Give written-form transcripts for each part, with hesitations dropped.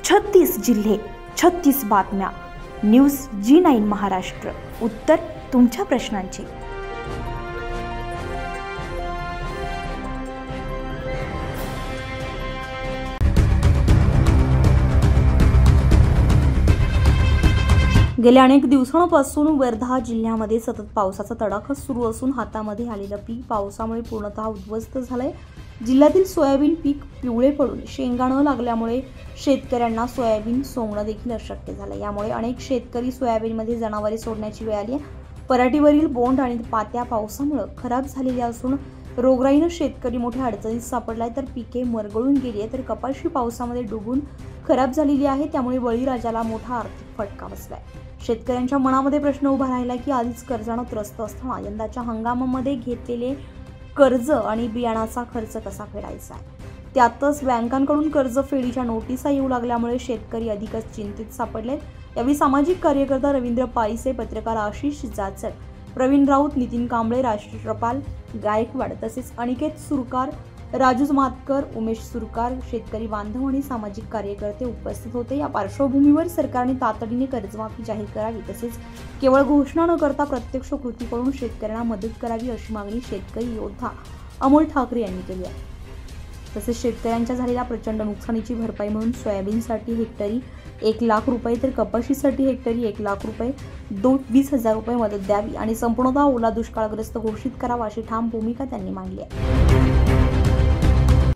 36 जिल्हे, 36 बातम्या. News G9 Maharashtra. उत्तर तुमच्या प्रश्नांची. गेल्या अनेक दिवसांपासून वर्धा जिल्ह्यामध्ये सतत पावसाचा तडाखा सुरू असून हातामध्ये आलेलं पीक पावसामुळे पूर्णतः उद्ध्वस्त झालंय. जिल्ह्यातील सोयाबीन पीक पिवळे पडून शेंगा न लागल्यामुळे शेतकऱ्यांना सोयाबीन सोंगणं देखील अशक्य झालं. यामुळे अनेक शेतकरी सोयाबीनमध्ये जनावरे सोडण्याची वेळ आली आहे. पराठीवरील बोंड आणि पात्या पावसामुळे खराब झालेल्या असून रोगराईनं शेतकरी मोठ्या अडचणीत सापडलाय. तर पिके मरगळून गेली आहे, तर कपाशी पावसामध्ये डुबून खराब झालेली आहे. त्यामुळे बळीराजाला मोठा आर्थिक फटका बसलाय. शेतकऱ्यांच्या मनामध्ये प्रश्न उभा राहिला की आधीच कर्जानं त्रस्त असताना यंदाच्या हंगामामध्ये घेतलेले कर्ज आणि बियाणाचा खर्च कसा फेडायचा. त्यातच बँकांकडून कर्ज फेडीच्या नोटिसा येऊ लागल्यामुळे शेतकरी अधिकच चिंतेत सापडलेत. यावेळी सामाजिक कार्यकर्ता रवींद्र पाईसे, पत्रकार आशिष जाचक, प्रवीण राऊत, नितीन कांबळे, राष्ट्रपाल गायकवाड तसेच अनिकेत सुरकार, राजू मातकर, उमेश सुरकार, शेतकरी बांधव आणि सामाजिक कार्यकर्ते उपस्थित होते. या पार्श्वभूमीवर सरकारने तातडीने कर्जमाफी जाहीर करावी तसेच केवळ घोषणा न करता प्रत्यक्ष कृती करून शेतकऱ्यांना मदत करावी अशी मागणी शेतकरी योद्धा अमोल ठाकरे यांनी केली आहे. तसेच शेतकऱ्यांच्या झालेल्या प्रचंड नुकसानीची भरपाई म्हणून सोयाबीनसाठी हेक्टरी 1 लाख रुपये तर कपाशीसाठी हेक्टरी 1 लाख रुपये 20,000 रुपये मदत द्यावी आणि संपूर्णतः ओला दुष्काळग्रस्त घोषित करावा अशी ठाम भूमिका त्यांनी मांडली आहे.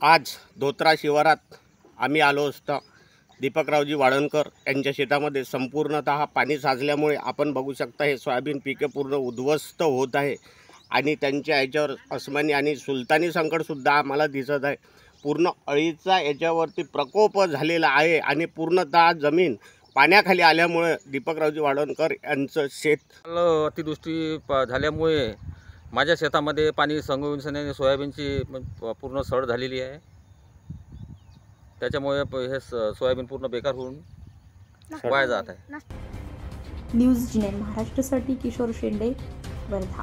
आज धोत्रा शिवारात आम्ही आलो असता दीपकरावजी वाळणकर यांच्या शेतामध्ये संपूर्णतः पाणी साचल्यामुळे आपण बघू शकता हे सोयाबीन पिके पूर्ण उद्ध्वस्त होत आहे आणि त्यांच्या याच्यावर अस्मानी आणि सुलतानी संकटसुद्धा आम्हाला दिसत आहे. पूर्ण अळीचा याच्यावरती प्रकोप झालेला आहे आणि पूर्णतः जमीन पाण्याखाली आल्यामुळे दीपकरावजी वाळणकर यांचं शेत अतिवृष्टी झाल्यामुळे माझ्या शेतामध्ये पाणी संगविसण्याने सोयाबीनची पूर्ण सड झालेली आहे. त्याच्यामुळे हे सोयाबीन पूर्ण बेकार होऊन वाया जात आहे. न्यूज G9 महाराष्ट्रासाठी किशोर शेंडे, वर्धा.